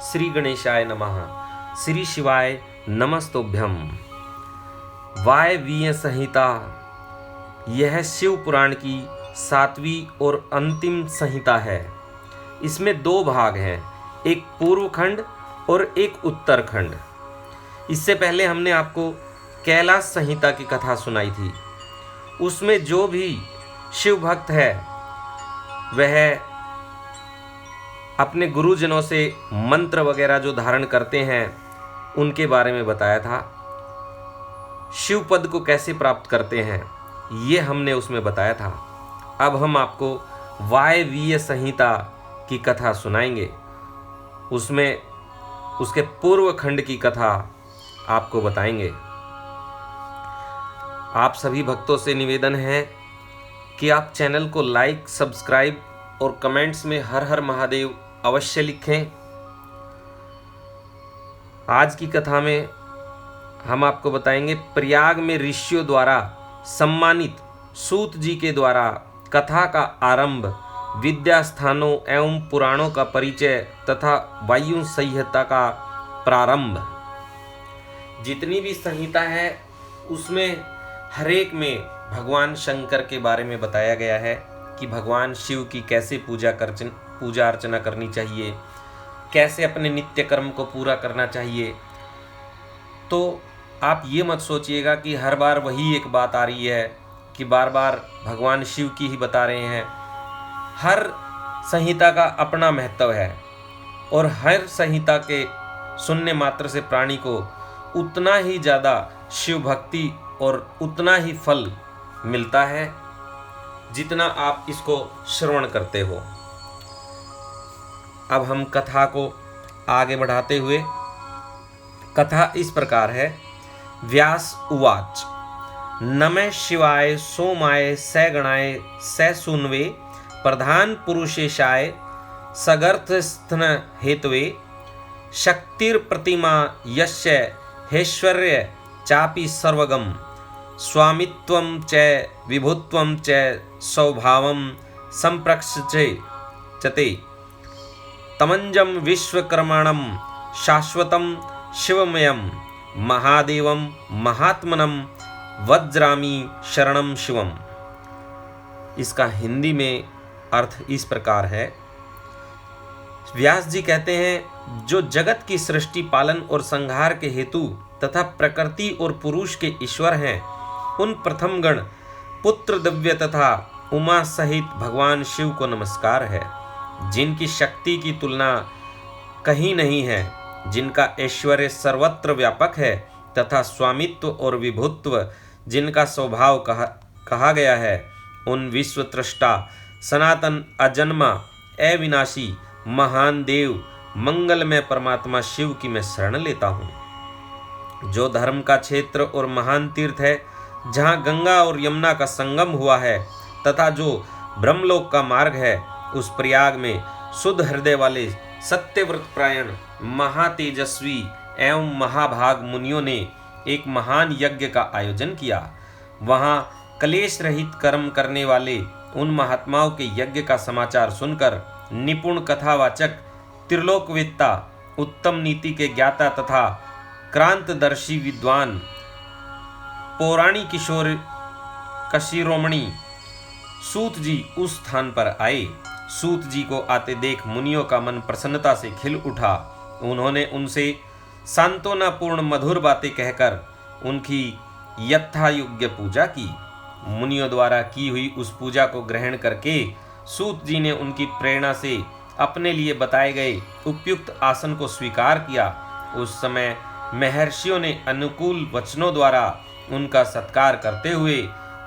श्री गणेशाय नमः। श्री शिवाय नमस्तोभ्यम। वायवीय संहिता यह शिव पुराण की 7वीं और अंतिम संहिता है। इसमें 2 भाग हैं, एक पूर्व खंड और एक उत्तर खंड। इससे पहले हमने आपको कैलाश संहिता की कथा सुनाई थी। उसमें जो भी शिव भक्त है वह अपने गुरुजनों से मंत्र वगैरह जो धारण करते हैं उनके बारे में बताया था। शिव पद को कैसे प्राप्त करते हैं ये हमने उसमें बताया था। अब हम आपको वायवीय संहिता की कथा सुनाएंगे। उसमें उसके पूर्व खंड की कथा आपको बताएंगे। आप सभी भक्तों से निवेदन है कि आप चैनल को लाइक, सब्सक्राइब और कमेंट्स में हर हर महादेव अवश्य लिखें। आज की कथा में हम आपको बताएंगे प्रयाग में ऋषियों द्वारा सम्मानित सूत जी के द्वारा कथा का आरंभ, विद्या स्थानों एवं पुराणों का परिचय तथा वायु संहिता का प्रारंभ। जितनी भी संहिता है उसमें हरेक में भगवान शंकर के बारे में बताया गया है कि भगवान शिव की कैसे पूजा अर्चना करनी चाहिए, कैसे अपने नित्य कर्म को पूरा करना चाहिए। तो आप ये मत सोचिएगा कि हर बार वही एक बात आ रही है कि बार बार भगवान शिव की ही बता रहे हैं। हर संहिता का अपना महत्व है और हर संहिता के सुनने मात्र से प्राणी को उतना ही ज़्यादा शिव भक्ति और उतना ही फल मिलता है जितना आप इसको श्रवण करते हो। अब हम कथा को आगे बढ़ाते हुए, कथा इस प्रकार है। व्यास उवाच। नमः शिवाय सोमाय सगणाय ससूनवे प्रधान पुरुषेशाय सगर्थस्थन हेतवे शक्तिर्प्रतिमा यस्य हैश्वर्य चापि सर्वगम स्वामित्वं च विभुत्वं च स्वभावं संप्रक्षते तमंजम विश्वकर्मणं शाश्वतं शिवमयं महादेवं महात्मनं वज्रामि शरणं शिवम। इसका हिंदी में अर्थ इस प्रकार है। व्यास जी कहते हैं, जो जगत की सृष्टि, पालन और संहार के हेतु तथा प्रकृति और पुरुष के ईश्वर हैं, उन प्रथम गण पुत्र दिव्य तथा उमा सहित भगवान शिव को नमस्कार है, जिनकी शक्ति की तुलना कहीं नहीं है, जिनका ऐश्वर्य सर्वत्र व्यापक है तथा स्वामित्व और विभुत्व जिनका स्वभाव कहा गया है, उन विश्वत्रष्टा सनातन अजन्मा अविनाशी महान देव मंगलमय परमात्मा शिव की मैं शरण लेता हूँ। जो धर्म का क्षेत्र और महान तीर्थ है, जहाँ गंगा और यमुना का संगम हुआ है, तथा जो ब्रह्मलोक का मार्ग है, उस प्रयाग में शुद्ध हृदय वाले सत्यव्रत प्रायण महातेजस्वी एवं महाभाग मुनियों ने एक महान यज्ञ का आयोजन किया। वहाँ कलेश रहित कर्म करने वाले उन महात्माओं के यज्ञ का समाचार सुनकर निपुण कथावाचक, त्रिलोकवेत्ता, उत्तम नीति के ज्ञाता तथा क्रांतदर्शी विद्वान पौराणिक किशोर कशिरोमणि सूत जी उस स्थान पर आए। सूत जी को आते देख मुनियों का मन प्रसन्नता से खिल उठा। उन्होंने उनसे सांत्वनापूर्ण मधुर बातें कहकर उनकी यथायोग्य पूजा की। मुनियों द्वारा की हुई उस पूजा को ग्रहण करके सूत जी ने उनकी प्रेरणा से अपने लिए बताए गए उपयुक्त आसन को स्वीकार किया। उस समय महर्षियों ने अनुकूल वचनों द्वारा उनका सत्कार करते हुए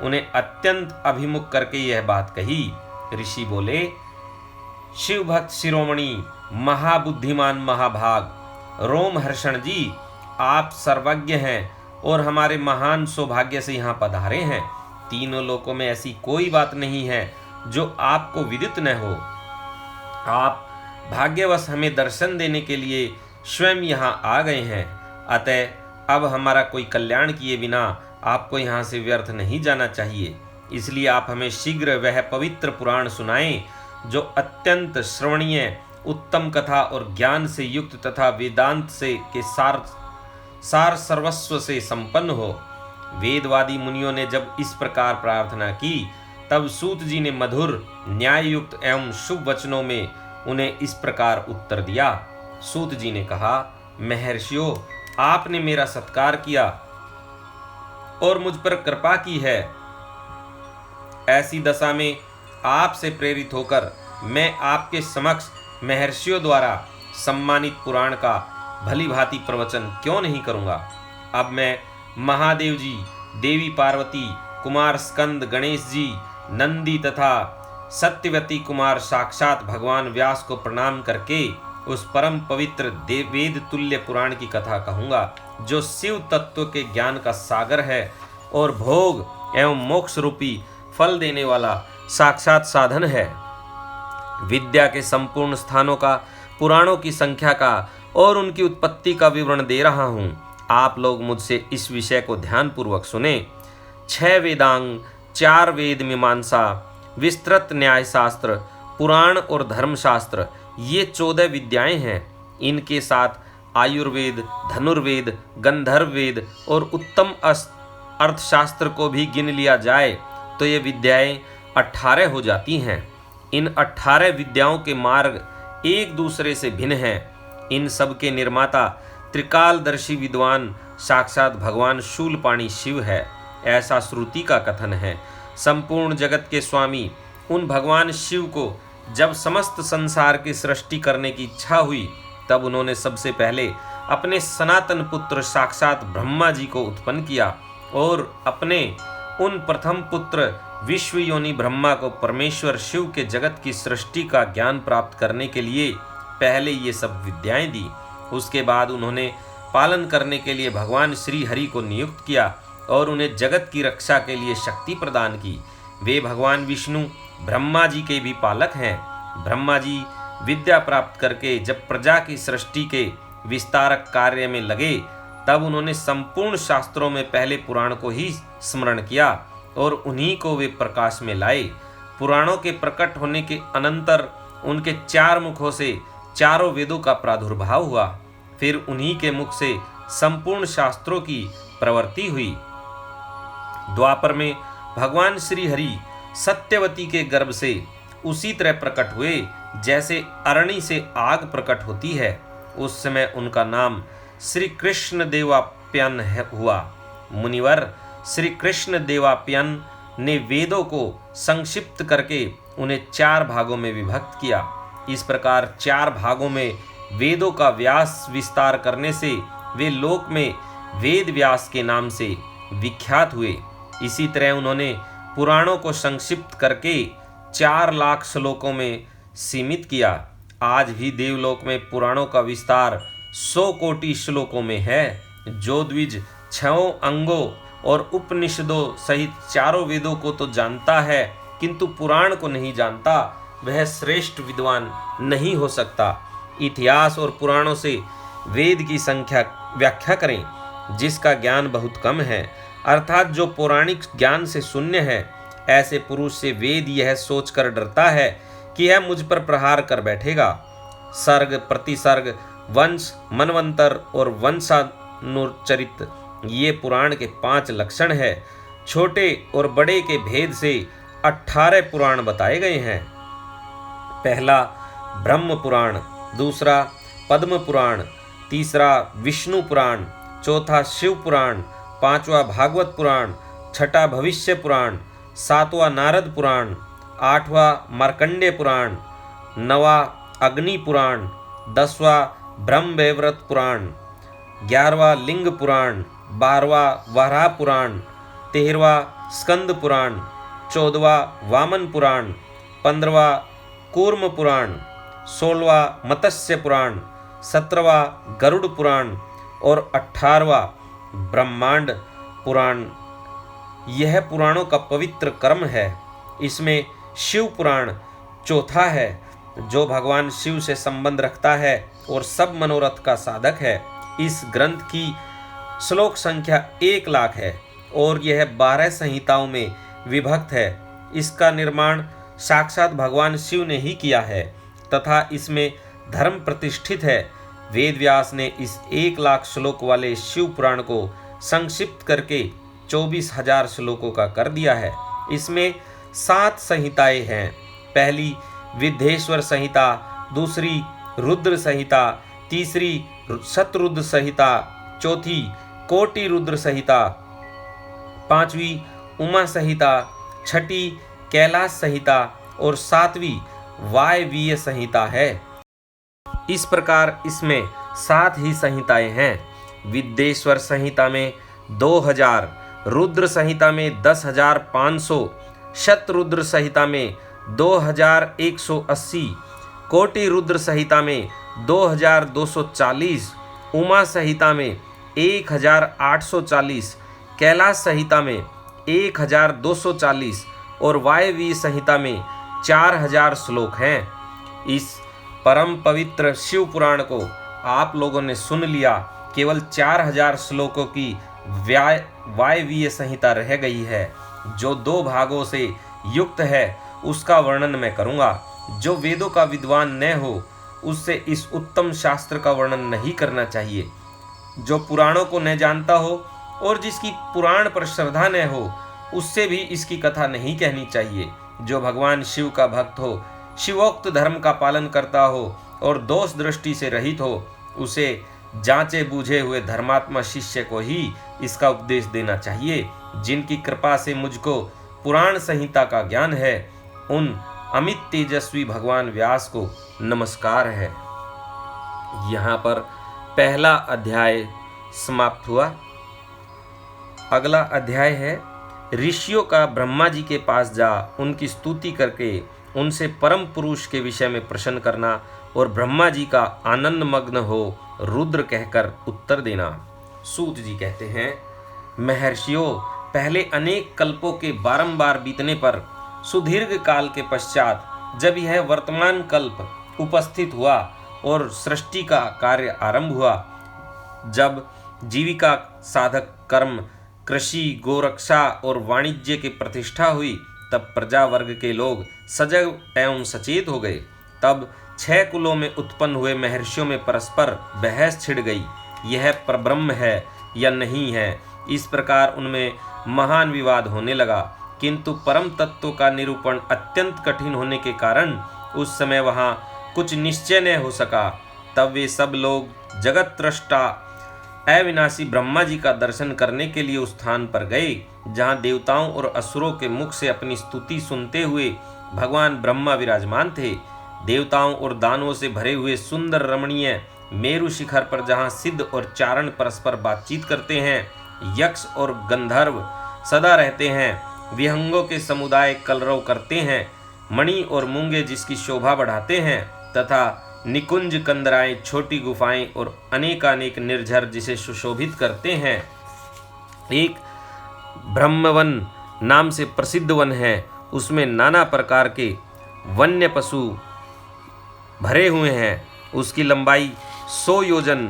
उन्हें अत्यंत अभिमुख करके यह बात कही। ऋषि बोले, शिव भक्त शिरोमणि महाबुद्धिमान महाभाग रोमहर्षण जी, आप सर्वज्ञ हैं और हमारे महान सौभाग्य से यहाँ पधारे हैं। तीनों लोकों में ऐसी कोई बात नहीं है जो आपको विदित न हो। आप भाग्यवश हमें दर्शन देने के लिए स्वयं यहाँ आ गए हैं। अतः अब हमारा कोई कल्याण किए बिना आपको यहाँ से व्यर्थ नहीं जाना चाहिए। इसलिए आप हमें शीघ्र वह पवित्र पुराण सुनाएं जो अत्यंत श्रवणीय उत्तम कथा और ज्ञान से युक्त तथा वेदांत से के सार सर्वस्व से संपन्न हो। वेदवादी मुनियों ने जब इस प्रकार प्रार्थना की तब सूत जी ने मधुर न्याय युक्त एवं शुभ वचनों में उन्हें इस प्रकार उत्तर दिया। सूत जी ने कहा, महर्षियों, आपने मेरा सत्कार किया और मुझ पर कृपा की है। ऐसी दशा में आपसे प्रेरित होकर मैं आपके समक्ष महर्षियों द्वारा सम्मानित पुराण का भली भांति प्रवचन क्यों नहीं करूंगा। अब मैं महादेव जी, देवी पार्वती, कुमार स्कंद, गणेश जी, नंदी तथा सत्यवती कुमार साक्षात भगवान व्यास को प्रणाम करके उस परम पवित्र वेद तुल्य पुराण की कथा कहूंगा, जो शिव तत्व के ज्ञान का सागर है और भोग एवं मोक्ष रूपी फल देने वाला साक्षात साधन है। विद्या के संपूर्ण स्थानों का, पुराणों की संख्या का और उनकी उत्पत्ति का विवरण दे रहा हूं। आप लोग मुझसे इस विषय को ध्यानपूर्वक सुने। 6 वेदांग, 4 वेद मीमांसा, विस्तृत न्याय शास्त्र, पुराण और धर्मशास्त्र, ये 14 विद्याएं हैं। इनके साथ आयुर्वेद, धनुर्वेद, गंधर्व वेद और उत्तम अर्थशास्त्र को भी गिन लिया जाए तो ये विद्याएं 18 हो जाती हैं। इन 18 विद्याओं के मार्ग एक दूसरे से भिन्न हैं। इन सब के निर्माता त्रिकालदर्शी विद्वान साक्षात भगवान शूलपाणी शिव है, ऐसा श्रुति का कथन है। संपूर्ण जगत के स्वामी उन भगवान शिव को जब समस्त संसार की सृष्टि करने की इच्छा हुई तब उन्होंने सबसे पहले अपने सनातन पुत्र साक्षात ब्रह्मा जी को उत्पन्न किया और अपने उन प्रथम पुत्र विश्व योनि ब्रह्मा को परमेश्वर शिव के जगत की सृष्टि का ज्ञान प्राप्त करने के लिए पहले ये सब विद्याएं दी। उसके बाद उन्होंने पालन करने के लिए भगवान श्री हरि को नियुक्त किया और उन्हें जगत की रक्षा के लिए शक्ति प्रदान की। वे भगवान विष्णु ब्रह्मा जी के भी पालक हैं। ब्रह्मा जी विद्या प्राप्त करके जब प्रजा की सृष्टि के विस्तारक कार्य में लगे तब उन्होंने संपूर्ण शास्त्रों में पहले पुराण को ही स्मरण किया और उन्हीं को वे प्रकाश में लाए। पुराणों के प्रकट होने के अनंतर उनके 4 मुखों से चारों वेदों का प्रादुर्भाव हुआ। फिर उन्हीं के मुख से संपूर्ण शास्त्रों की प्रवृत्ति हुई। द्वापर में भगवान श्री हरि सत्यवती के गर्भ से उसी तरह प्रकट हुए जैसे अरणी से आग प्रकट होती है। उस समय उनका नाम श्री कृष्ण देवाप्यन हुआ। मुनिवर श्री कृष्ण देवाप्यन ने वेदों को संक्षिप्त करके उन्हें 4 भागों में विभक्त किया। इस प्रकार 4 भागों में वेदों का व्यास विस्तार करने से वे लोक में वेद व्यास के नाम से विख्यात हुए। इसी तरह उन्होंने पुराणों को संक्षिप्त करके 4 लाख श्लोकों में सीमित किया। आज भी देवलोक में पुराणों का विस्तार 100 कोटि श्लोकों में है। जो द्विज 6 अंगों और उपनिषदों सहित 4 वेदों को तो जानता है किंतु पुराण को नहीं जानता, वह श्रेष्ठ विद्वान नहीं हो सकता। इतिहास और पुराणों से वेद की व्याख्या करें। जिसका ज्ञान बहुत कम है अर्थात जो पौराणिक ज्ञान से शून्य है, ऐसे पुरुष से वेद यह सोचकर डरता है कि यह मुझ पर प्रहार कर बैठेगा। सर्ग, प्रतिसर्ग, वंश, मनवंतर और वंशानुचरित ये पुराण के 5 लक्षण है। छोटे और बड़े के भेद से 18 पुराण बताए गए हैं। पहला ब्रह्म पुराण, दूसरा पद्म पुराण, तीसरा विष्णु पुराण, चौथा शिव पुराण, 5वां भागवत पुराण, 6ठा भविष्य पुराण, 7वां नारद पुराण, 8वां मार्कंडेय पुराण, 9वां अग्नि पुराण, 10वां ब्रह्मवैवर्त पुराण, 11वां लिंग पुराण, 12वां वराह पुराण, 13वां स्कंद पुराण, 14वां वामन पुराण, 15वां कूर्म पुराण, 16वां मत्स्य पुराण, 17वां गरुड़ पुराण और 18वां ब्रह्मांड पुराण। यह पुराणों का पवित्र क्रम है। इसमें शिव पुराण चौथा है जो भगवान शिव से संबंध रखता है और सब मनोरथ का साधक है। इस ग्रंथ की श्लोक संख्या 1 लाख है और यह 12 संहिताओं में विभक्त है। इसका निर्माण साक्षात भगवान शिव ने ही किया है तथा इसमें धर्म प्रतिष्ठित है। वेद व्यास ने इस 1,00,000 श्लोक वाले शिव पुराण को संक्षिप्त करके 24,000 श्लोकों का कर दिया है। इसमें 7 संहिताएं हैं। पहली विद्धेश्वर संहिता, दूसरी रुद्र संहिता, तीसरी शतरुद्र संहिता, चौथी कोटि रुद्र संहिता, पांचवी उमा संहिता, छठी कैलाश संहिता और 7वीं वायवीय संहिता है। इस प्रकार इसमें 7 ही संहिताएं हैं। विद्धेश्वर संहिता में 2000, रुद्र संहिता में 10,500, शतरुद्र संहिता में 2,180, कोटि रुद्र संहिता में 2,240, उमा संहिता में 1,840, कैलाश संहिता में 1,240 और वायवीय संहिता में 4,000 श्लोक हैं। इस परम पवित्र शिव पुराण को आप लोगों ने सुन लिया। केवल 4,000 श्लोकों की वायवीय संहिता रह गई है, जो 2 भागों से युक्त है। उसका वर्णन मैं करूंगा। जो वेदों का विद्वान न हो उससे इस उत्तम शास्त्र का वर्णन नहीं करना चाहिए। जो पुराणों को न जानता हो और जिसकी पुराण पर श्रद्धा न हो उससे भी इसकी कथा नहीं कहनी चाहिए। जो भगवान शिव का भक्त हो, शिवोक्त धर्म का पालन करता हो और दोष दृष्टि से रहित हो, उसे जांचे बूझे हुए धर्मात्मा शिष्य को ही इसका उपदेश देना चाहिए। जिनकी कृपा से मुझको पुराण संहिता का ज्ञान है, उन अमित तेजस्वी भगवान व्यास को नमस्कार है। यहाँ पर पहला अध्याय समाप्त हुआ। अगला अध्याय है ऋषियों का ब्रह्मा जी के पास जा उनकी स्तुति करके उनसे परम पुरुष के विषय में प्रश्न करना और ब्रह्मा जी का आनंद मग्न हो रुद्र कहकर उत्तर देना। सूत जी कहते हैं, महर्षियों, पहले अनेक कल्पों के बारंबार बीतने पर सुदीर्घ काल के पश्चात जब यह वर्तमान कल्प उपस्थित हुआ और सृष्टि का कार्य आरंभ हुआ, जब जीविका साधक कर्म, कृषि, गोरक्षा और वाणिज्य की प्रतिष्ठा हुई, तब प्रजा वर्ग के लोग सजग एवं सचेत हो गए। तब 6 कुलों में उत्पन्न हुए महर्षियों में परस्पर बहस छिड़ गई, यह परब्रह्म है या नहीं है। इस प्रकार उनमें महान विवाद होने लगा, किंतु परम तत्व का निरूपण अत्यंत कठिन होने के कारण उस समय वहाँ कुछ निश्चय न हो सका। तब वे सब लोग जगत त्रष्टा अविनाशी ब्रह्मा जी का दर्शन करने के लिए उस स्थान पर गए जहाँ देवताओं और असुरों के मुख से अपनी स्तुति सुनते हुए भगवान ब्रह्मा विराजमान थे। देवताओं और दानवों से भरे हुए सुंदर रमणीय मेरु शिखर पर जहाँ सिद्ध और चारण परस्पर बातचीत करते हैं, यक्ष और गंधर्व सदा रहते हैं, विहंगों के समुदाय कलरव करते हैं, मणि और मूंगे जिसकी शोभा बढ़ाते हैं, तथा निकुंज कंदराएं, छोटी गुफाएं और अनेकानेक निर्झर जिसे सुशोभित करते हैं। एक ब्रह्मवन नाम से प्रसिद्ध वन है, उसमें नाना प्रकार के वन्य पशु भरे हुए हैं। उसकी लंबाई 100 योजन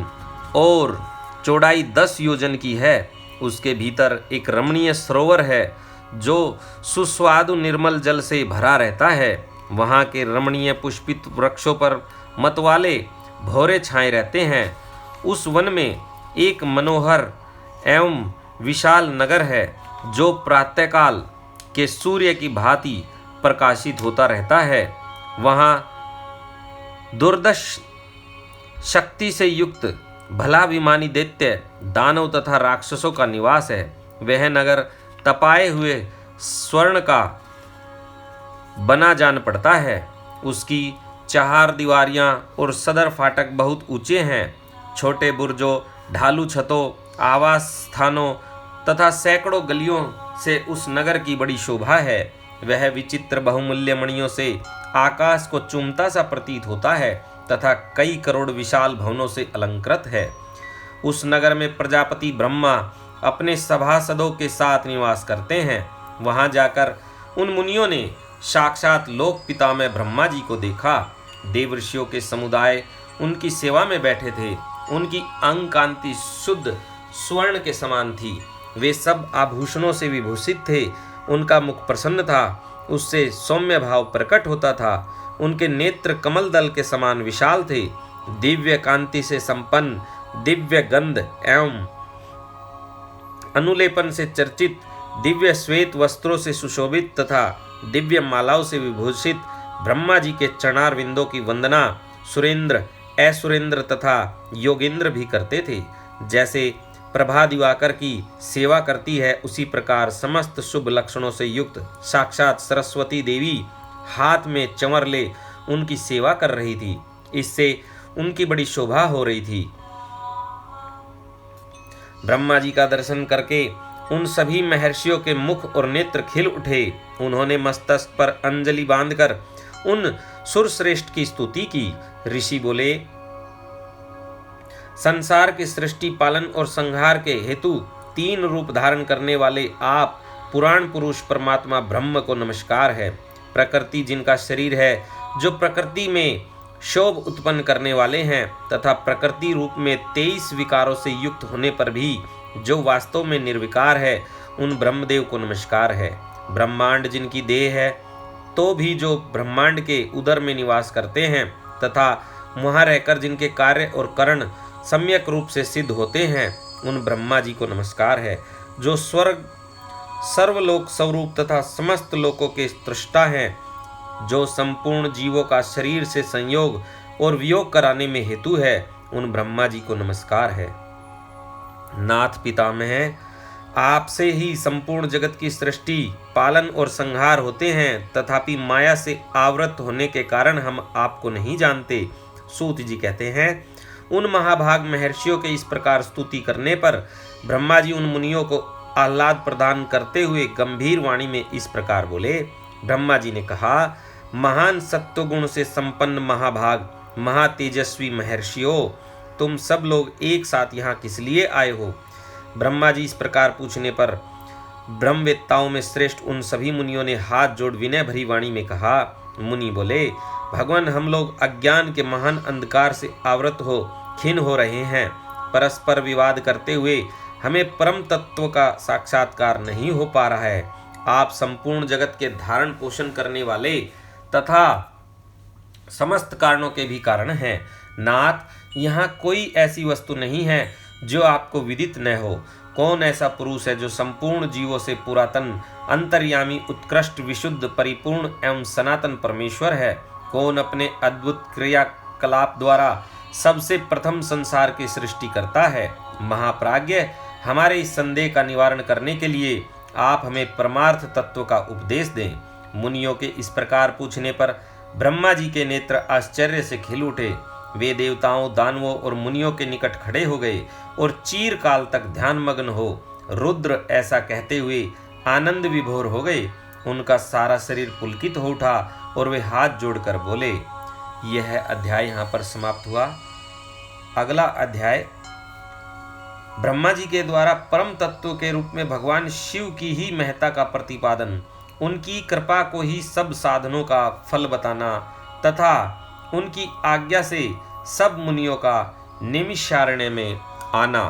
और चौड़ाई 10 योजन की है। उसके भीतर एक रमणीय सरोवर है जो सुस्वादु निर्मल जल से भरा रहता है। वहाँ के रमणीय पुष्पित वृक्षों पर मतवाले भौरे छाए रहते हैं। उस वन में एक मनोहर एवं विशाल नगर है जो प्रातःकाल के सूर्य की भांति प्रकाशित होता रहता है। वहाँ दुर्दश शक्ति से युक्त भलाभिमानी दैत्य, दानव तथा राक्षसों का निवास है। वह नगर तपाए हुए स्वर्ण का बना जान पड़ता है। उसकी 4 दीवारियां और सदर फाटक बहुत ऊंचे हैं। छोटे बुर्जों, ढालू छतों, आवास स्थानों तथा सैकड़ों गलियों से उस नगर की बड़ी शोभा है। वह विचित्र बहुमूल्य मणियों से आकाश को चूमता सा प्रतीत होता है तथा कई करोड़ विशाल भवनों से अलंकृत है। उस नगर में प्रजापति ब्रह्मा अपने सभासदों के साथ निवास करते हैं। वहां जाकर उन मुनियों ने साक्षात लोक पितामह ब्रह्मा जी को देखा। देवर्षियों के समुदाय उनकी सेवा में बैठे थे। उनकी अंग कांति शुद्ध स्वर्ण के समान थी। वे सब आभूषणों से विभूषित थे। उनका मुख प्रसन्न था, उससे सौम्य भाव प्रकट होता था। उनके नेत्र कमल दल के समान विशाल थे। दिव्य कांति से संपन्न, दिव्य गंध एवं अनुलेपन से चर्चित, दिव्य श्वेत वस्त्रों से सुशोभित तथा दिव्य मालाओं से विभूषित ब्रह्मा जी के चरणारविंदों की वंदना सुरेंद्र, ऐसुरेंद्र तथा योगेंद्र भी करते थे। जैसे प्रभा दिवाकर की सेवा करती है, उसी प्रकार समस्त शुभ लक्षणों से युक्त साक्षात सरस्वती देवी हाथ में चंवर ले उनकी सेवा कर रही थी। इससे उनकी बड़ी शोभा हो रही थी। ब्रह्मा जी का दर्शन करके उन सभी महर्षियों के मुख और नेत्र खिल उठे। उन्होंने मस्तक पर अंजलि बांधकर उन सुरश्रेष्ठ की स्तुति की। ऋषि बोले, संसार की सृष्टि, पालन और संहार के हेतु 3 रूप धारण करने वाले आप पुराण पुरुष परमात्मा ब्रह्म को नमस्कार है। प्रकृति जिनका शरीर है, जो प्रकृति में शोभ उत्पन्न करने वाले हैं तथा प्रकृति रूप में 23 विकारों से युक्त होने पर भी जो वास्तव में निर्विकार है, उन ब्रह्मदेव को नमस्कार है। ब्रह्मांड जिनकी देह है, तो भी जो ब्रह्मांड के उदर में निवास करते हैं तथा वहाँ रहकर जिनके कार्य और करण सम्यक रूप से सिद्ध होते हैं, उन ब्रह्मा जी को नमस्कार है। जो स्वर्ग, सर्वलोक स्वरूप तथा समस्त लोकों के सृष्टा हैं, जो संपूर्ण जीवों का शरीर से संयोग और वियोग कराने में हेतु है, उन ब्रह्मा जी को नमस्कार है। नाथ पितामह, आपसे ही संपूर्ण जगत की सृष्टि, पालन और संहार होते हैं, तथापि माया से आवृत होने के कारण हम आपको नहीं जानते। सूत जी कहते हैं, उन महाभाग महर्षियों के इस प्रकार स्तुति करने पर ब्रह्मा जी उन मुनियों को आह्लाद प्रदान करते हुए गंभीर वाणी में इस प्रकार बोले। ब्रह्मा जी ने कहा, महान सत्वगुण से संपन्न महाभाग महातेजस्वी महर्षियों, तुम सब लोग एक साथ यहाँ किस लिए आए हो? ब्रह्मा जी इस प्रकार पूछने पर ब्रह्मवेत्ताओं में श्रेष्ठ उन सभी मुनियों ने हाथ जोड़ विनय भरी वाणी में कहा। मुनि बोले, भगवान, हम लोग अज्ञान के महान अंधकार से आवृत हो खिन्न हो रहे हैं। परस्पर विवाद करते हुए हमें परम तत्व का साक्षात्कार नहीं हो पा रहा है। आप संपूर्ण जगत के धारण पोषण करने वाले तथा समस्त कारणों के भी कारण हैं। नाथ, यहाँ कोई ऐसी वस्तु नहीं है जो आपको विदित न हो। कौन ऐसा पुरुष है जो संपूर्ण जीवों से पुरातन, अंतर्यामी, उत्कृष्ट, विशुद्ध, परिपूर्ण एवं सनातन परमेश्वर है? कौन अपने अद्भुत क्रियाकलाप द्वारा सबसे प्रथम संसार की सृष्टि करता है? महाप्राज्ञ, हमारे इस संदेह का निवारण करने के लिए आप हमें परमार्थ तत्व का उपदेश दें। मुनियों के इस प्रकार पूछने पर ब्रह्मा जी के नेत्र आश्चर्य से खिल उठे। वे देवताओं, दानवों और मुनियों के निकट खड़े हो गए और चीरकाल तक ध्यानमग्न हो रुद्र ऐसा कहते हुए आनंद विभोर हो गए। उनका सारा शरीर पुलकित हो उठा और वे हाथ जोड़कर बोले। यह अध्याय यहाँ पर समाप्त हुआ। अगला अध्याय ब्रह्मा जी के द्वारा परम तत्व के रूप में भगवान शिव की ही महत्ता का प्रतिपादन, उनकी कृपा को ही सब साधनों का फल बताना तथा उनकी आज्ञा से सब मुनियों का निमिषारण्य में आना।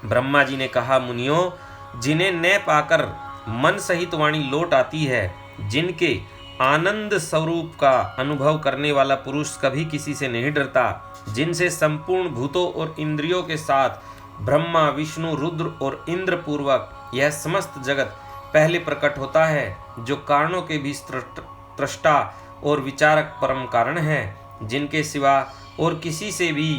ब्रह्मा जी ने कहा, मुनियों, जिन्हें न पाकर मन सहित वाणी लौट आती है, जिनके आनंद स्वरूप का अनुभव करने वाला पुरुष कभी किसी से नहीं डरता, जिनसे संपूर्ण भूतों और इंद्रियों के साथ ब्रह्मा, विष्णु, रुद्र और इंद्र पूर्वक यह समस्त जगत पहले प्रकट होता है, जो कारणों के भी त्वष्टा और विचारक परम कारण है, जिनके सिवा और किसी से भी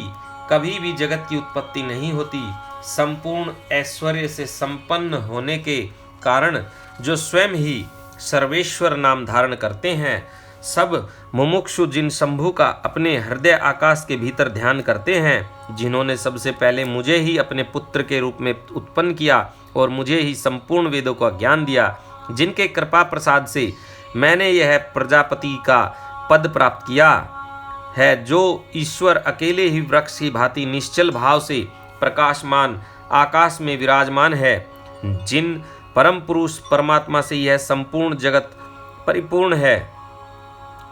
कभी भी जगत की उत्पत्ति नहीं होती, संपूर्ण ऐश्वर्य से संपन्न होने के कारण जो स्वयं ही सर्वेश्वर नाम धारण करते हैं, सब मुमुक्षु जिन शंभु का अपने हृदय आकाश के भीतर ध्यान करते हैं, जिन्होंने सबसे पहले मुझे ही अपने पुत्र के रूप में उत्पन्न किया और मुझे ही संपूर्ण वेदों का ज्ञान दिया, जिनके कृपा प्रसाद से मैंने यह प्रजापति का पद प्राप्त किया है, जो ईश्वर अकेले ही वृक्ष की भांति निश्चल भाव से प्रकाशमान आकाश में विराजमान है, जिन परम पुरुष परमात्मा से यह संपूर्ण जगत परिपूर्ण है,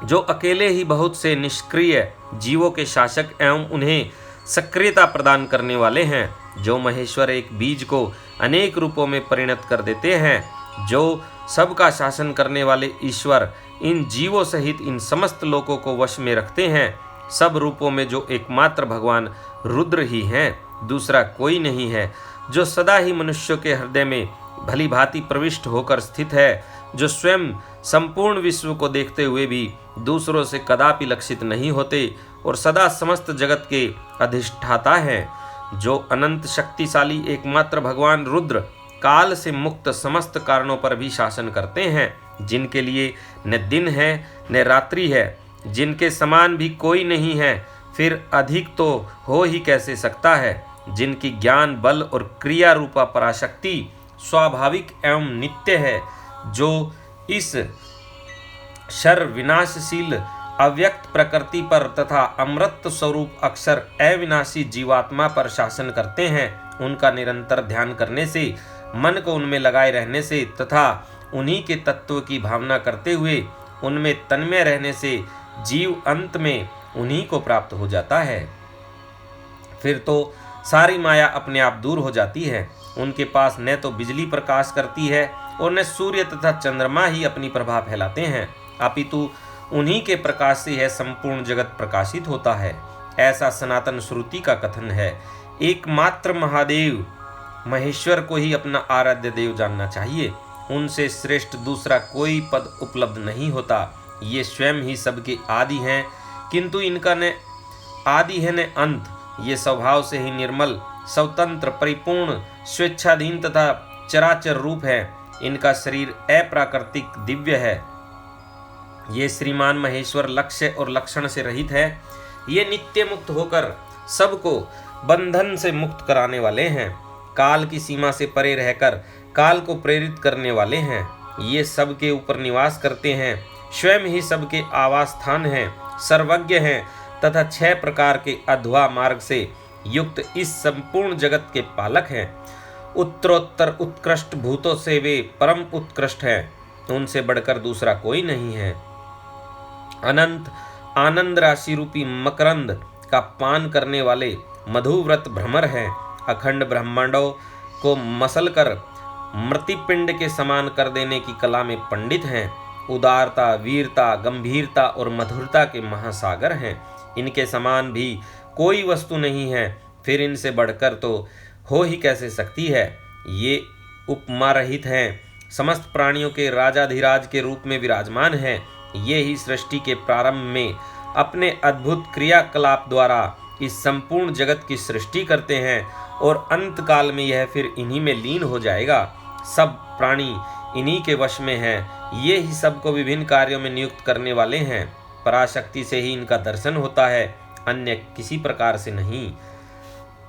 जो अकेले ही बहुत से निष्क्रिय जीवों के शासक एवं उन्हें सक्रियता प्रदान करने वाले हैं, जो महेश्वर एक बीज को अनेक रूपों में परिणत कर देते हैं, जो सबका शासन करने वाले ईश्वर इन जीवों सहित इन समस्त लोकों को वश में रखते हैं। सब रूपों में जो एकमात्र भगवान रुद्र ही हैं, दूसरा कोई नहीं है, जो सदा ही मनुष्यों के हृदय में भली भांति प्रविष्ट होकर स्थित है, जो स्वयं संपूर्ण विश्व को देखते हुए भी दूसरों से कदापि लक्षित नहीं होते और सदा समस्त जगत के अधिष्ठाता हैं, जो अनंत शक्तिशाली एकमात्र भगवान रुद्र काल से मुक्त समस्त कारणों पर भी शासन करते हैं, जिनके लिए न दिन है न रात्रि है, जिनके समान भी कोई नहीं है, फिर अधिक तो हो ही कैसे सकता है, जिनकी ज्ञान बल और क्रिया रूपा पराशक्ति स्वाभाविक एवं नित्य है, जो इस शर विनाशशील अव्यक्त प्रकृति पर तथा अमृत स्वरूप अक्षर अविनाशी जीवात्मा पर शासन करते हैं। उनका निरंतर ध्यान करने से, मन को उनमें लगाए रहने से तथा उन्हीं के तत्व की भावना करते हुए उनमें तन्मय रहने से जीव अंत में उन्हीं को प्राप्त हो जाता है। फिर तो सारी माया अपने आप दूर हो जाती है। उनके पास न तो बिजली प्रकाश करती है और न सूर्य तथा चंद्रमा ही अपनी प्रभा फैलाते हैं, अपितु उन्हीं के प्रकाश से यह संपूर्ण जगत प्रकाशित होता है। ऐसा सनातन श्रुति का कथन है। एकमात्र महादेव महेश्वर को ही अपना आराध्य देव जानना चाहिए। उनसे श्रेष्ठ दूसरा कोई पद उपलब्ध नहीं होता। ये स्वयं ही सबके आदि हैं, किंतु इनका न आदि है न अंत। ये स्वभाव से ही निर्मल, स्वतंत्र, परिपूर्ण, स्वेच्छाधीन तथा चराचर रूप है। इनका शरीर अप्राकृतिक दिव्य है। ये श्रीमान महेश्वर लक्ष्य और लक्षण से रहित है। ये नित्य मुक्त होकर सबको बंधन से मुक्त कराने वाले हैं। काल की सीमा से परे रहकर काल को प्रेरित करने वाले हैं। ये सबके ऊपर निवास करते हैं, स्वयं ही सबके आवास स्थान हैं, सर्वज्ञ हैं तथा 6 प्रकार के अध्वा मार्ग से युक्त इस संपूर्ण जगत के पालक हैं। उत्तरोत्तर उत्कृष्ट भूतों से वे परम उत्कृष्ट हैं। उनसे बढ़कर दूसरा कोई नहीं है। अनंत आनंद राशि रूपी मकरंद का पान करने वाले मधुव्रत भ्रमर हैं। अखंड ब्रह्मांडों को मसलकर मृतिपिंड के समान कर देने की कला में पंडित हैं। उदारता, वीरता, गंभीरता और मधुरता के महासागर हैं। इनके समान भी कोई वस्तु नहीं है, फिर इनसे बढ़कर तो हो ही कैसे सकती है। ये उपमा रहित हैं, समस्त प्राणियों के राजाधिराज के रूप में विराजमान हैं। ये ही सृष्टि के प्रारंभ में अपने अद्भुत क्रियाकलाप द्वारा इस संपूर्ण जगत की सृष्टि करते हैं और अंत काल में यह फिर इन्हीं में लीन हो जाएगा। सब प्राणी इन्हीं के वश में हैं। ये ही सबको विभिन्न कार्यों में नियुक्त करने वाले हैं। पराशक्ति से ही इनका दर्शन होता है, अन्य किसी प्रकार से नहीं।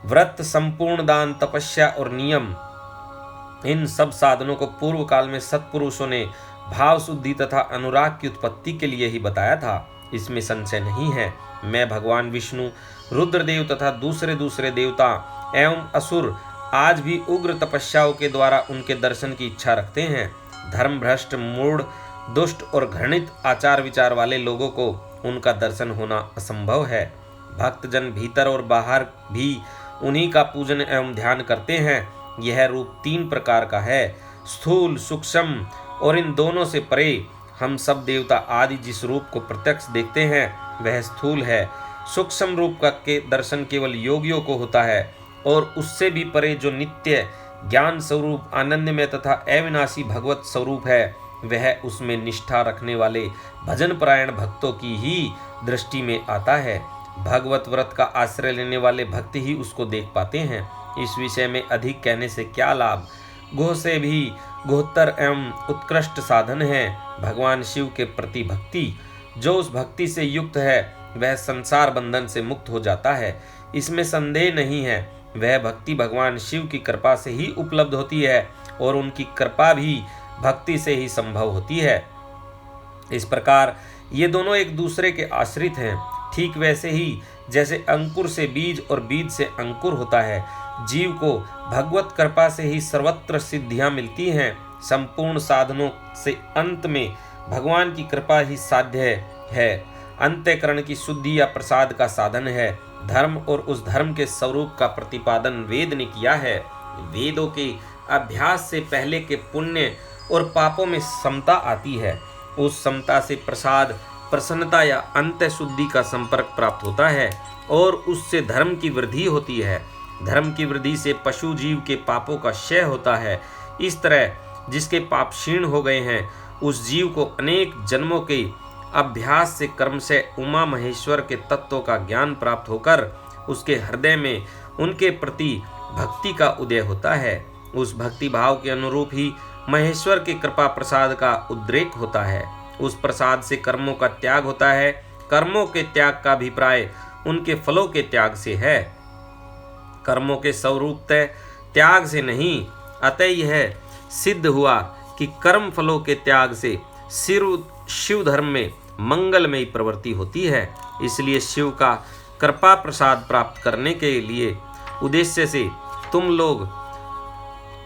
व्रत, संपूर्ण दान, तपस्या और नियम, इन सब साधनों को पूर्व काल में सत्पुरुषों ने भाव शुद्धि तथा अनुराग की उत्पत्ति के लिए ही बताया था। इसमें संशय नहीं है। मैं भगवान विष्णु, रुद्रदेव तथा दूसरे देवता एवं असुर आज भी उग्र तपस्याओं के द्वारा उनके दर्शन की इच्छा रखते हैं। धर्म भ्रष्ट, मूढ़, दुष्ट और घृणित आचार विचार वाले लोगों को उनका दर्शन होना असंभव है। भक्तजन भीतर और बाहर भी उन्हीं का पूजन एवं ध्यान करते हैं। यह रूप 3 प्रकार का है, स्थूल, सूक्ष्म और इन दोनों से परे। हम सब देवता आदि जिस रूप को प्रत्यक्ष देखते हैं वह स्थूल है। सूक्ष्म रूप का के दर्शन केवल योगियों को होता है और उससे भी परे जो नित्य ज्ञान स्वरूप, आनंदमय तथा अविनाशी भगवत स्वरूप है, वह उसमें निष्ठा रखने वाले भजन परायण भक्तों की ही दृष्टि में आता है। भगवत व्रत का आश्रय लेने वाले भक्त ही उसको देख पाते हैं। इस विषय में अधिक कहने से क्या लाभ। गोह से भी गोहतर एवं उत्कृष्ट साधन है भगवान शिव के प्रति भक्ति। जो उस भक्ति से युक्त है वह संसार बंधन से मुक्त हो जाता है, इसमें संदेह नहीं है। वह भक्ति भगवान शिव की कृपा से ही उपलब्ध होती है और उनकी कृपा भी भक्ति से ही संभव होती है। इस प्रकार ये दोनों एक दूसरे के आश्रित हैं। ठीक वैसे ही जैसे अंकुर से बीज और बीज से अंकुर होता है, जीव को भगवत कृपा से ही सर्वत्र सिद्धियां मिलती हैं। संपूर्ण साधनों से अंत में भगवान की कृपा ही साध्य है। अंतःकरण की शुद्धि या प्रसाद का साधन है। धर्म और उस धर्म के स्वरूप का प्रतिपादन वेद ने किया है। वेदों के अभ्यास से पहले के पुण्य और पापों में समता आती है। उस समता से प्रसाद, प्रसन्नता या अंतः शुद्धि का संपर्क प्राप्त होता है और उससे धर्म की वृद्धि होती है। धर्म की वृद्धि से पशु जीव के पापों का क्षय होता है। इस तरह जिसके पाप क्षीण हो गए हैं, उस जीव को अनेक जन्मों के अभ्यास से, कर्म से उमा महेश्वर के तत्वों का ज्ञान प्राप्त होकर उसके हृदय में उनके प्रति भक्ति का उदय होता है। उस भक्ति भाव के अनुरूप ही महेश्वर के कृपा प्रसाद का उद्रेक होता है। उस प्रसाद से कर्मों का त्याग होता है। कर्मों के त्याग का अभिप्राय उनके फलों के त्याग से है, कर्मों के स्वरूप त्याग से नहीं। अतः यह सिद्ध हुआ कि कर्म फलों के त्याग से शिव धर्म में मंगलमयी प्रवृत्ति होती है। इसलिए शिव का कृपा प्रसाद प्राप्त करने के लिए उद्देश्य से तुम लोग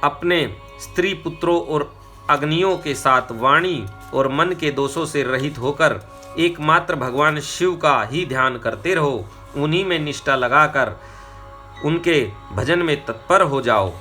अपने स्त्री पुत्रों और अग्नियों के साथ वाणी और मन के दोषों से रहित होकर एकमात्र भगवान शिव का ही ध्यान करते रहो। उन्हीं में निष्ठा लगाकर उनके भजन में तत्पर हो जाओ।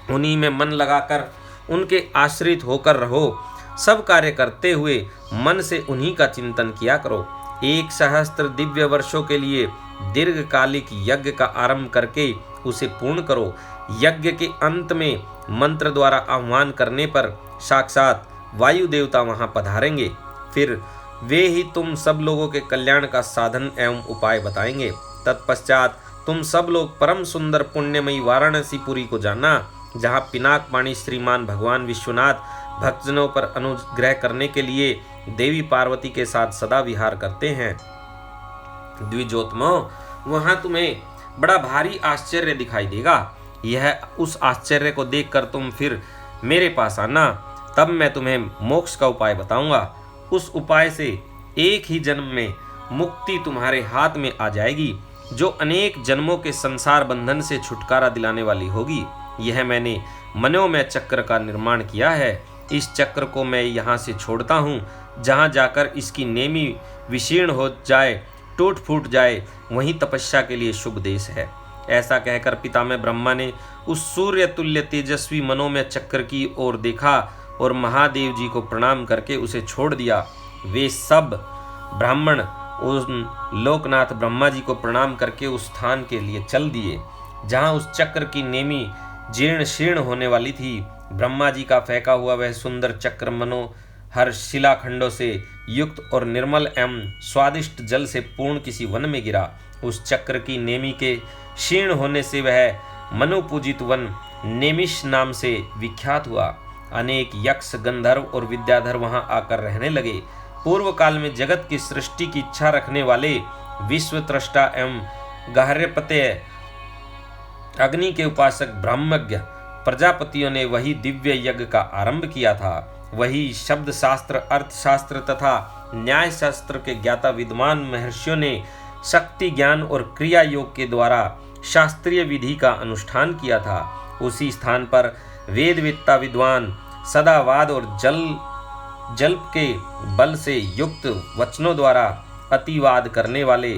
उन्हीं में मन लगाकर उनके आश्रित होकर रहो। सब कार्य करते हुए मन से उन्हीं का चिंतन किया करो। 1,000 दिव्य वर्षों के लिए दीर्घकालिक यज्ञ का आरंभ करके उसे पूर्ण करो। यज्ञ के अंत में मंत्र द्वारा आह्वान करने पर साक्षात वायु देवता वहां पधारेंगे। फिर वे ही तुम सब लोगों के कल्याण का साधन एवं उपाय बताएंगे। तत्पश्चात तुम सब लोग परम सुंदर पुण्यमयी वाराणसीपुरी को जाना, जहाँ पिनाक पाणी श्रीमान भगवान विश्वनाथ भक्तजनों पर अनुग्रह करने के लिए देवी पार्वती के साथ सदा विहार करते हैं। द्विजोत्तमो, वहाँ तुम्हें बड़ा भारी आश्चर्य दिखाई देगा। यह उस आश्चर्य को देखकर तुम फिर मेरे पास आना, तब मैं तुम्हें मोक्ष का उपाय बताऊंगा। उस उपाय से एक ही जन्म में मुक्ति तुम्हारे हाथ में आ जाएगी, जो अनेक जन्मों के संसार बंधन से छुटकारा दिलाने वाली होगी। यह मैंने मनोमय चक्र का निर्माण किया है। इस चक्र को मैं यहाँ से छोड़ता हूँ। जहाँ जाकर इसकी नेमी विशीर्ण हो जाए, टूट फूट जाए, वहीं तपस्या के लिए शुभ देश है। ऐसा कहकर पितामह ब्रह्मा ने उस सूर्य तुल्य तेजस्वी मनोमय चक्र की ओर देखा और महादेव जी को प्रणाम करके उसे छोड़ दिया। वे सब ब्राह्मण उन लोकनाथ ब्रह्मा जी को प्रणाम करके उस स्थान के लिए चल दिए जहाँ उस चक्र की नेमी जीर्ण शीर्ण होने वाली थी। ब्रह्मा जी का फेंका हुआ वह सुंदर चक्र मनोहर शिलाखंडों से युक्त और निर्मल एवं स्वादिष्ट जल से पूर्ण किसी वन में गिरा। उस चक्र की नेमी के क्षीण होने से वह मनुपूजित वन नेमिष नाम से विख्यात हुआ। अनेक यक्ष, गंधर्व और विद्याधर वहां आकर रहने लगे। पूर्व काल में जगत की सृष्टि की इच्छा रखने वाले विश्वत्रष्टा एवं गार्हपत्य अग्नि के उपासक ब्रह्मज्ञ प्रजापतियों ने वही दिव्य यज्ञ का आरंभ किया था। वही शब्द शास्त्र, अर्थशास्त्र तथा न्याय शास्त्र के ज्ञाता विद्वान महर्षियों ने शक्ति ज्ञान और क्रिया योग के द्वारा शास्त्रीय विधि का अनुष्ठान किया था। उसी स्थान पर वेदवेत्ता विद्वान सदावाद और जल्प के बल से युक्त वचनों द्वारा अतिवाद करने वाले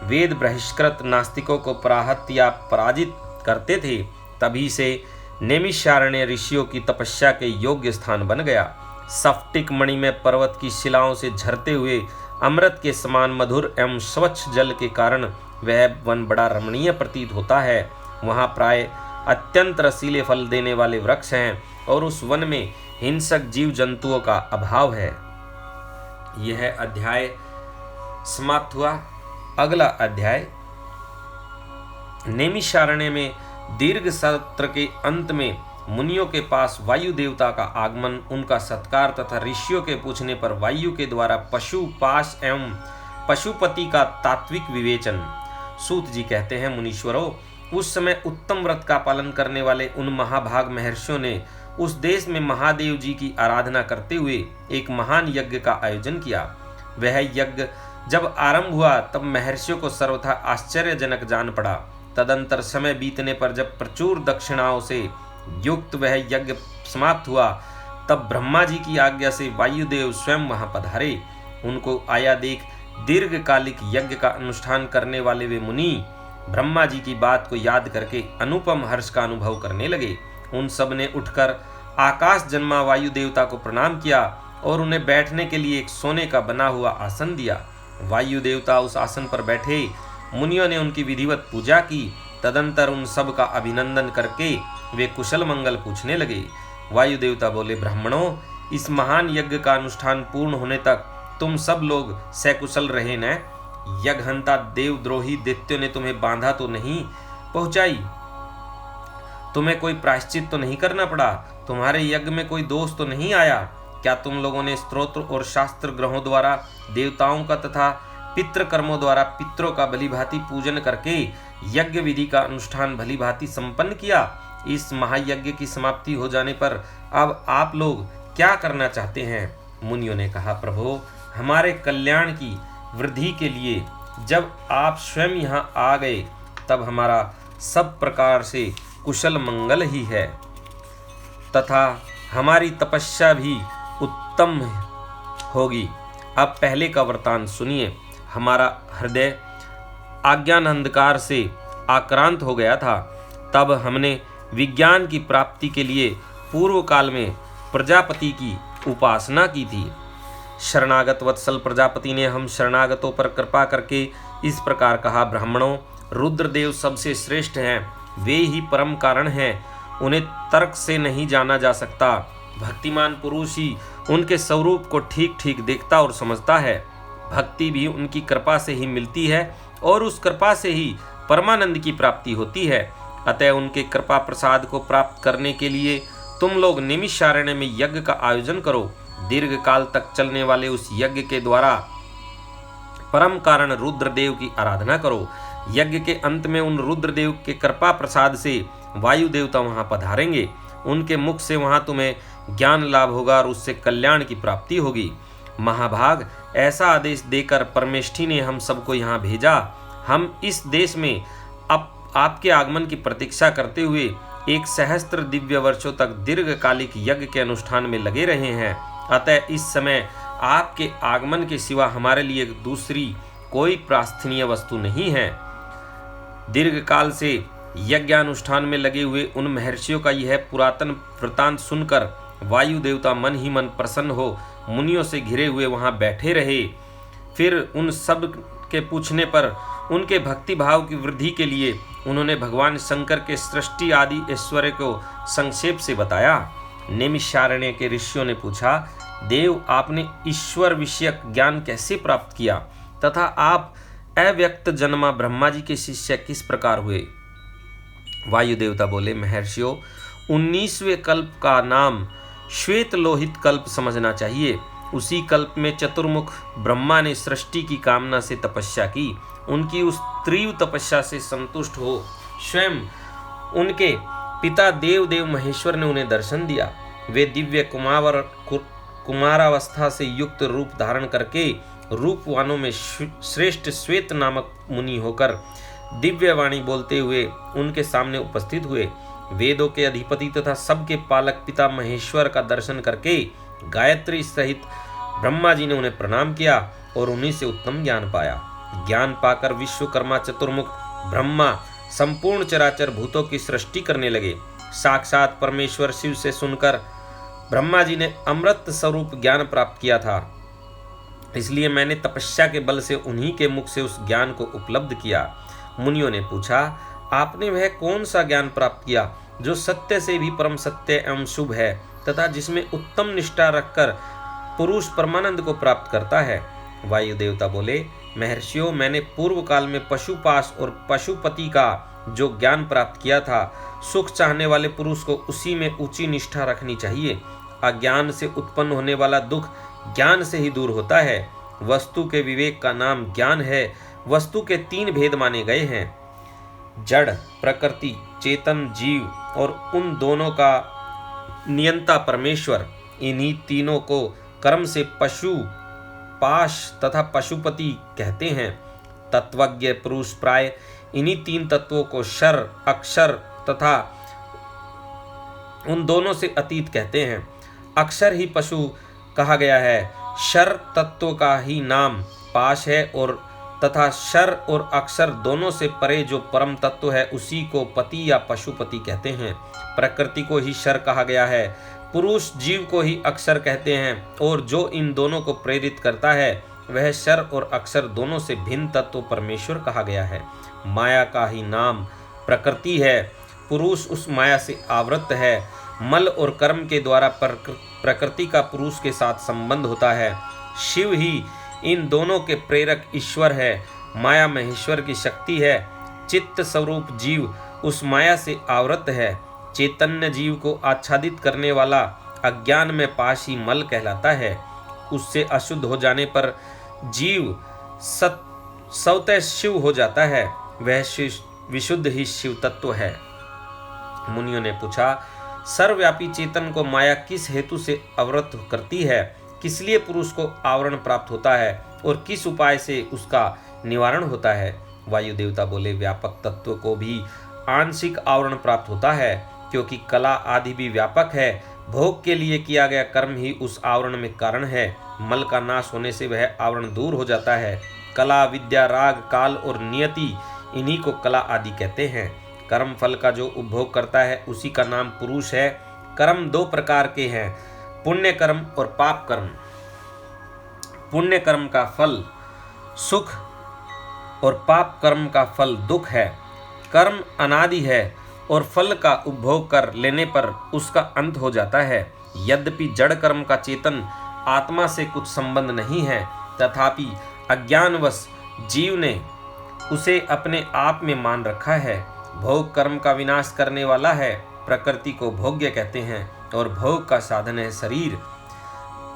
वेद बहिष्कृत नास्तिकों को पराहत या पराजित करते थे। तभी से नैमिषारण्य ऋषियों की तपस्या के योग्य स्थान बन गया। सफ्टिक मणि में पर्वत की शिलाओं से झरते हुए अमृत के समान मधुर एवं स्वच्छ जल के कारण वह वन बड़ा रमणीय प्रतीत होता है। वहाँ प्राय अत्यंत रसीले फल देने वाले वृक्ष हैं और उस वन में हिंसक जीव जंतुओं का अभाव है। यह अध्याय समाप्त हुआ। अगला अध्याय नैमिषारण्य में दीर्घ सत्र के अंत में मुनियों के पास वायु देवता का आगमन, उनका सत्कार तथा ऋषियों के पूछने पर वायु के द्वारा पशु पाश एवं पशुपति का तात्विक विवेचन। सूत जी कहते हैं, मुनीश्वरों, उस समय उत्तम व्रत का पालन करने वाले उन महाभाग महर्षियों ने उस देश में महादेव जी की आराधना करते हुए एक महान यज्ञ का आयोजन किया। वह यज्ञ जब आरंभ हुआ तब महर्षियों को सर्वथा आश्चर्यजनक जान पड़ा। तदंतर समय बीतने पर जब प्रचुर दक्षिणाओं से युक्त वह यज्ञ समाप्त हुआ, तब ब्रह्मा जी की आज्ञा से वायुदेव स्वयं वहां पधारे। उनको आया देख दीर्घकालिक यज्ञ का अनुष्ठान करने वाले वे मुनि ब्रह्मा जी की बात को याद करके अनुपम हर्ष का अनुभव करने लगे। उन सब ने उठकर आकाश जन्मा वायु देवता को प्रणाम किया और उन्हें बैठने के लिए एक सोने का बना हुआ आसन दिया। वायु देवता उस आसन पर बैठे। मुनियों ने उनकी विधिवत पूजा की। तदंतर उन सब का अभिनंदन करके वे कुशल मंगल पूछने लगे। वायु देवता बोले, ब्राह्मणों, इस महान यज्ञ का अनुष्ठान पूर्ण होने तक तुम सब लोग सकुशल रहे न? यज्ञहंता देवद्रोही दैत्यों ने तुम्हें बांधा तो नहीं पहुंचाई? तुम्हें कोई प्रायश्चित तो नहीं करना पड़ा? तुम्हारे यज्ञ में कोई दोष तो नहीं आया? क्या तुम लोगों ने स्तोत्र और शास्त्र ग्रहों द्वारा देवताओं का तथा पितृ कर्मों द्वारा पितरों का भलीभांति पूजन करके यज्ञ विधि का अनुष्ठान भलीभांति संपन्न किया? इस महायज्ञ की समाप्ति हो जाने पर अब आप लोग क्या करना चाहते हैं? मुनियों ने कहा, प्रभो, हमारे कल्याण की वृद्धि के लिए जब आप स्वयं यहाँ आ गए तब हमारा सब प्रकार से कुशल मंगल ही है तथा हमारी तपस्या भी उत्तम होगी। अब पहले का वृतांत सुनिए। हमारा हृदय अज्ञान अंधकार से आक्रांत हो गया था। तब हमने विज्ञान की प्राप्ति के लिए पूर्व काल में प्रजापति की उपासना की थी। शरणागत वत्सल प्रजापति ने हम शरणागतों पर कृपा करके इस प्रकार कहा, ब्राह्मणों, रुद्रदेव सबसे श्रेष्ठ हैं। वे ही परम कारण हैं। उन्हें तर्क से नहीं जाना जा सकता। भक्तिमान पुरुष ही उनके स्वरूप को ठीक ठीक देखता और समझता है। भक्ति भी उनकी कृपा से ही मिलती है और उस कृपा से ही परमानंद की प्राप्ति होती है। अतः उनके कृपा प्रसाद को प्राप्त करने के लिए तुम लोग निमिषारण्य में यज्ञ का आयोजन करो। दीर्घ काल तक चलने वाले उस यज्ञ के द्वारा परम कारण रुद्रदेव की आराधना करो। यज्ञ के अंत में उन रुद्रदेव के कृपा प्रसाद से वायु देवता वहां पधारेंगे। उनके मुख से वहां तुम्हें ज्ञान लाभ होगा और उससे कल्याण की प्राप्ति होगी। महाभाग, ऐसा आदेश देकर परमेष्ठी ने हम सबको यहाँ भेजा। हम इस देश में आपके आगमन की प्रतीक्षा करते हुए 1 सहस्त्र दिव्य वर्षों तक दीर्घकालिक यज्ञ के अनुष्ठान में लगे रहे हैं। अतः इस समय आपके आगमन के सिवा हमारे लिए दूसरी कोई प्रार्थनीय वस्तु नहीं है। दीर्घकाल से यज्ञानुष्ठान में लगे हुए उन महर्षियों का यह पुरातन वृतांत सुनकर वायु देवता मन ही मन प्रसन्न हो मुनियों से घिरे हुए वहां बैठे रहे। फिर उन सब के पूछने पर उनके भक्ति भाव की वृद्धि के लिए उन्होंने भगवान शंकर के सृष्टि आदि ऐश्वर्य को संक्षेप से बताया। नैमिषारण्य के ऋषियों ने पूछा, देव, आपने ईश्वर विषयक ज्ञान कैसे प्राप्त किया तथा आप अव्यक्त जन्मा ब्रह्मा जी के शिष्य किस प्रकार हुए? वायु देवता बोले, महर्षियों, 19वें कल्प का नाम श्वेत लोहित कल्प समझना चाहिए। उसी कल्प में चतुर्मुख ब्रह्मा ने सृष्टि की कामना से तपस्या की। उनकी उस तीव्र तपस्या से संतुष्ट हो स्वयं उनके पिता देव महेश्वर ने उन्हें दर्शन दिया। वे दिव्य कुमारावस्था से युक्त रूप धारण करके रूपवानों में श्रेष्ठ श्वेत नामक मुनि होकर दिव्य वाणी बोलते हुए उनके सामने उपस्थित हुए। वेदों के अधिपति तथा सबके पालक पिता महेश्वर का दर्शन करके गायत्री सहित ब्रह्मा जी ने उन्हें प्रणाम किया और उन्हीं से उत्तम ज्ञान पाया। ज्ञान पाकर विश्वकर्मा चतुर्मुख ब्रह्मा संपूर्ण चराचर भूतों की सृष्टि करने लगे। साक्षात परमेश्वर शिव से सुनकर ब्रह्मा जी ने अमृत स्वरूप ज्ञान प्राप्त किया था, इसलिए मैंने तपस्या के बल से उन्हीं के मुख से उस ज्ञान को उपलब्ध किया। मुनियों ने पूछा, आपने वह कौन सा ज्ञान प्राप्त किया जो सत्य से भी परम सत्य एवं शुभ है तथा जिसमें उत्तम निष्ठा रखकर पुरुष परमानंद को प्राप्त करता है? वायु देवता बोले, महर्षियों, मैंने पूर्व काल में पशुपाश और पशुपति का जो ज्ञान प्राप्त किया था, सुख चाहने वाले पुरुष को उसी में ऊंची निष्ठा रखनी चाहिए। अज्ञान से उत्पन्न होने वाला दुख ज्ञान से ही दूर होता है। वस्तु के विवेक का नाम ज्ञान है। वस्तु के 3 भेद माने गए हैं, जड़, प्रकृति, चेतन, जीव और उन दोनों का नियंता परमेश्वर। इन्हीं तीनों को कर्म से पशु, पाश तथा पशुपति कहते हैं। तत्वज्ञ पुरुष प्राय इन्हीं 3 तत्वों को शर, अक्षर तथा उन दोनों से अतीत कहते हैं। अक्षर ही पशु कहा गया है। शर तत्व का ही नाम पाश है और तथा शर और अक्षर दोनों से परे जो परम तत्व है उसी को पति या पशुपति कहते हैं। प्रकृति को ही शर कहा गया है। पुरुष जीव को ही अक्षर कहते हैं और जो इन दोनों को प्रेरित करता है वह शर और अक्षर दोनों से भिन्न तत्व परमेश्वर कहा गया है। माया का ही नाम प्रकृति है। पुरुष उस माया से आवृत है। मल और कर्म के द्वारा प्रकृति का पुरुष के साथ संबंध होता है। शिव ही इन दोनों के प्रेरक ईश्वर है। माया महेश्वर की शक्ति है। चित्त स्वरूप जीव उस माया से आवृत है। चैतन्य जीव को आच्छादित करने वाला अज्ञान में पाशी मल कहलाता है। उससे अशुद्ध हो जाने पर जीव स्वतः शिव हो जाता है। वह विशुद्ध ही शिव तत्व है। मुनियों ने पूछा, सर्वव्यापी चेतन को माया किस हेतु से आवृत करती है? किस लिए पुरुष को आवरण प्राप्त होता है और किस उपाय से उसका निवारण होता है? वायु देवता बोले, व्यापक तत्व को भी आंशिक आवरण प्राप्त होता है, क्योंकि कला आदि भी व्यापक है। भोग के लिए किया गया कर्म ही उस आवरण में कारण है। मल का नाश होने से वह आवरण दूर हो जाता है। कला, विद्या, राग, काल और नियति, इन्हीं को कला आदि कहते हैं। कर्म फल का जो उपभोग करता है उसी का नाम पुरुष है। कर्म दो प्रकार के हैं, पुण्य कर्म और पाप कर्म। पुण्य कर्म का फल सुख और पाप कर्म का फल दुख है। कर्म अनादि है और फल का उपभोग कर लेने पर उसका अंत हो जाता है। यद्यपि जड़ कर्म का चेतन आत्मा से कुछ संबंध नहीं है, तथापि अज्ञानवश जीव ने उसे अपने आप में मान रखा है। भोग कर्म का विनाश करने वाला है। प्रकृति को भोग्य कहते हैं और भोग का साधन है शरीर।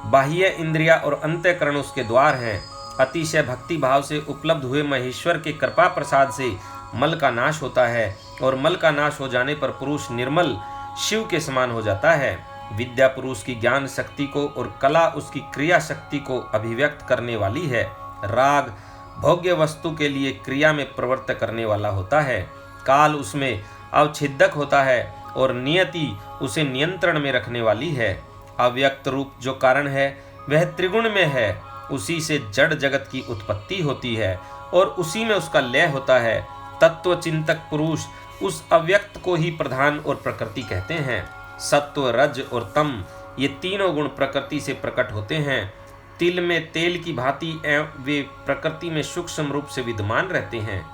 बाह्य इंद्रिया और अंतःकरण उसके द्वार हैं। अतिशय भक्ति भाव से उपलब्ध हुए महेश्वर के कृपा प्रसाद से मल का नाश होता है और मल का नाश हो जाने पर पुरुष निर्मल शिव के समान हो जाता है। विद्या पुरुष की ज्ञान शक्ति को और कला उसकी क्रिया शक्ति को अभिव्यक्त करने वाली है। राग भोग्य वस्तु के लिए क्रिया में प्रवृत्त करने वाला होता है। काल उसमें अवच्छिदक होता है और नियति उसे नियंत्रण में रखने वाली है। अव्यक्त रूप जो कारण है वह त्रिगुण में है। उसी से जड़ जगत की उत्पत्ति होती है और उसी में उसका लय होता है। तत्व चिंतक पुरुष उस अव्यक्त को ही प्रधान और प्रकृति कहते हैं। सत्व, रज और तम ये तीनों गुण प्रकृति से प्रकट होते हैं। तिल में तेल की भांति वे प्रकृति में सूक्ष्म रूप से विद्यमान रहते हैं।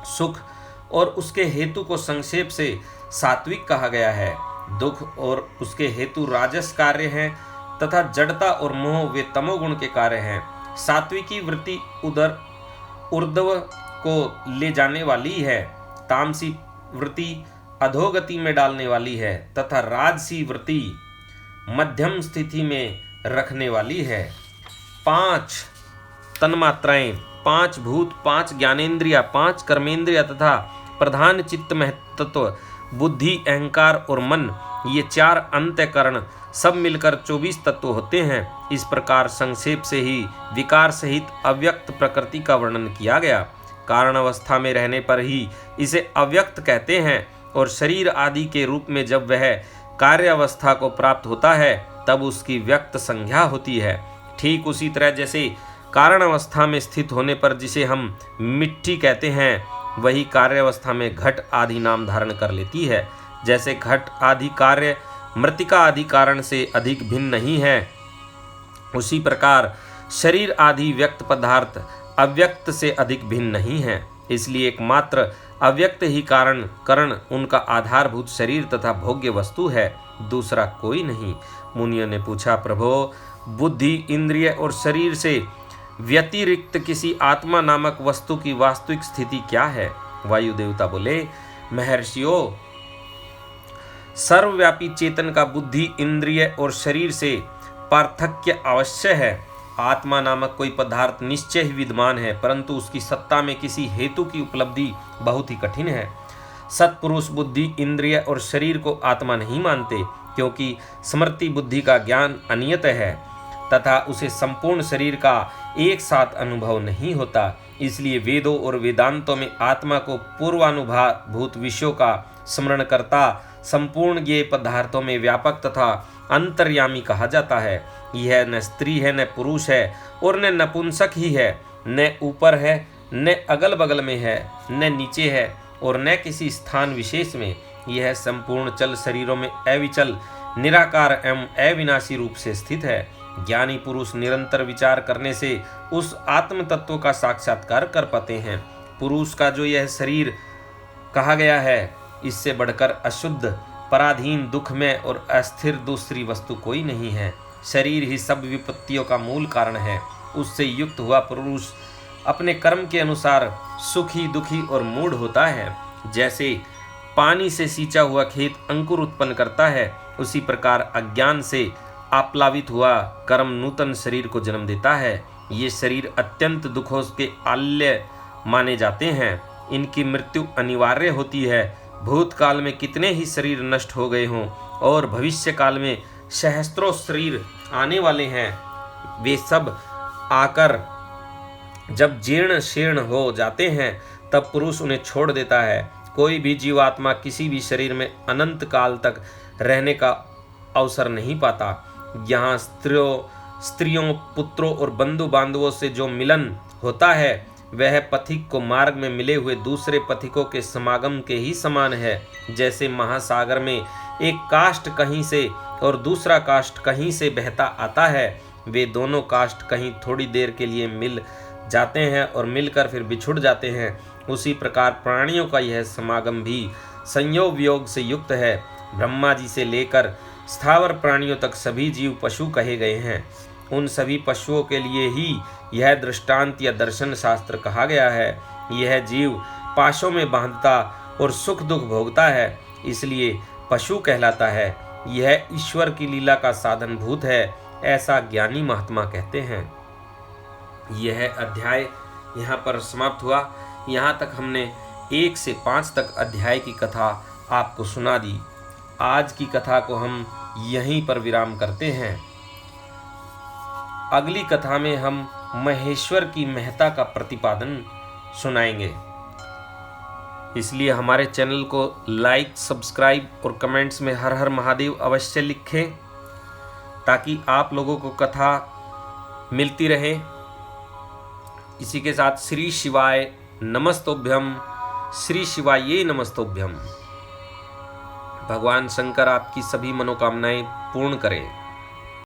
सुख और उसके हेतु को संक्षेप से सात्विक कहा गया है। दुख और उसके हेतु राजस कार्य हैं तथा जड़ता और मोह वे तमोगुण के कार्य हैं। सात्विकी वृत्ति ऊर्ध्व को ले जाने वाली है। तामसी वृत्ति अधोगति में डालने वाली है तथा राजसी वृत्ति मध्यम स्थिति में रखने वाली है। 5 तन्मात्राएं, 5 भूत, 5 ज्ञानेंद्रिया, 5 कर्मेंद्रिया तथा प्रधान चित्त महत्त्व, बुद्धि, अहंकार और मन, ये 4 अंतःकरण सब मिलकर 24 तत्व होते हैं। इस प्रकार संक्षेप से ही विकार सहित अव्यक्त प्रकृति का वर्णन किया गया। कारण अवस्था में रहने पर ही इसे अव्यक्त कहते हैं और शरीर आदि के रूप में जब वह कार्य अवस्था को प्राप्त होता है तब उसकी व्यक्त संज्ञा होती है। ठीक उसी तरह जैसे कारण अवस्था में स्थित होने पर जिसे हम मिट्टी कहते हैं, वही कार्य अवस्था में घट आदि नाम धारण कर लेती है। जैसे घट आदि कार्य मृतिका आदि कारण से अधिक भिन्न नहीं है, उसी प्रकार शरीर आदि व्यक्त पदार्थ अव्यक्त से अधिक भिन्न नहीं है। इसलिए एकमात्र अव्यक्त ही करण उनका आधारभूत शरीर तथा भोग्य वस्तु है, दूसरा कोई नहीं। मुनियों ने पूछा, प्रभो, बुद्धि, इंद्रिय और शरीर से व्यतिरिक्त किसी आत्मा नामक वस्तु की वास्तविक स्थिति क्या है? वायु देवता बोले, महर्षियों, सर्वव्यापी चेतन का बुद्धि, इंद्रिय और शरीर से पार्थक्य अवश्य है। आत्मा नामक कोई पदार्थ निश्चय ही विद्यमान है, परंतु उसकी सत्ता में किसी हेतु की उपलब्धि बहुत ही कठिन है। सत्पुरुष बुद्धि, इंद्रिय और शरीर को आत्मा नहीं मानते, क्योंकि स्मृति बुद्धि का ज्ञान अनियत है तथा उसे संपूर्ण शरीर का एक साथ अनुभव नहीं होता। इसलिए वेदों और वेदांतों में आत्मा को पूर्वानुभूत विषयों का स्मरण करता संपूर्ण ज्ञेय पदार्थों में व्यापक तथा अंतर्यामी कहा जाता है। यह न स्त्री है, न पुरुष है और न नपुंसक ही है, न ऊपर है, न अगल बगल में है, न नीचे है और न किसी स्थान विशेष में। यह संपूर्ण चल शरीरों में अविचल निराकार एवं अविनाशी रूप से स्थित है। ज्ञानी पुरुष निरंतर विचार करने से उस आत्म तत्व का साक्षात्कार कर पाते हैं। पुरुष का जो यह शरीर कहा गया है, इससे बढ़कर अशुद्ध, पराधीन, दुखमय और अस्थिर दूसरी वस्तु कोई नहीं है। शरीर ही सब विपत्तियों का मूल कारण है। उससे युक्त हुआ पुरुष अपने कर्म के अनुसार सुखी, दुखी और मूढ़ होता है। जैसे पानी से सींचा हुआ खेत अंकुर उत्पन्न करता है, उसी प्रकार अज्ञान से आप्लावित हुआ कर्म नूतन शरीर को जन्म देता है। ये शरीर अत्यंत दुखों के आल्य माने जाते हैं। इनकी मृत्यु अनिवार्य होती है। भूतकाल में कितने ही शरीर नष्ट हो गए हों और भविष्य काल में सहस्त्रों शरीर आने वाले हैं, वे सब आकर जब जीर्ण शीर्ण हो जाते हैं तब पुरुष उन्हें छोड़ देता है। कोई भी जीवात्मा किसी भी शरीर में अनंत काल तक रहने का अवसर नहीं पाता। यहाँ स्त्रियों, पुत्रों और बंधु बांधवों से जो मिलन होता है, वह पथिक को मार्ग में मिले हुए दूसरे पथिकों के समागम के ही समान है। जैसे महासागर में एक काष्ठ कहीं से और दूसरा काष्ठ कहीं से बहता आता है, वे दोनों काष्ठ कहीं थोड़ी देर के लिए मिल जाते हैं और मिलकर फिर बिछुड़ जाते हैं, उसी प्रकार प्राणियों का यह समागम भी संयोग वियोग से युक्त है। ब्रह्मा जी से लेकर स्थावर प्राणियों तक सभी जीव पशु कहे गए हैं। उन सभी पशुओं के लिए ही यह दृष्टांत या दर्शन शास्त्र कहा गया है। यह जीव पाशों में बांधता और सुख दुख भोगता है, इसलिए पशु कहलाता है। यह ईश्वर की लीला का साधन भूत है, ऐसा ज्ञानी महात्मा कहते हैं। यह अध्याय यहाँ पर समाप्त हुआ। यहाँ तक हमने 1 से 5 तक अध्याय की कथा आपको सुना दी। आज की कथा को हम यहीं पर विराम करते हैं। अगली कथा में हम महेश्वर की महत्ता का प्रतिपादन सुनाएंगे। इसलिए हमारे चैनल को लाइक, सब्सक्राइब और कमेंट्स में हर हर महादेव अवश्य लिखें, ताकि आप लोगों को कथा मिलती रहे। इसी के साथ श्री शिवाय नमस्तोभ्यम, श्री शिवाय नमस्तोभ्यम। भगवान शंकर आपकी सभी मनोकामनाएं पूर्ण करें।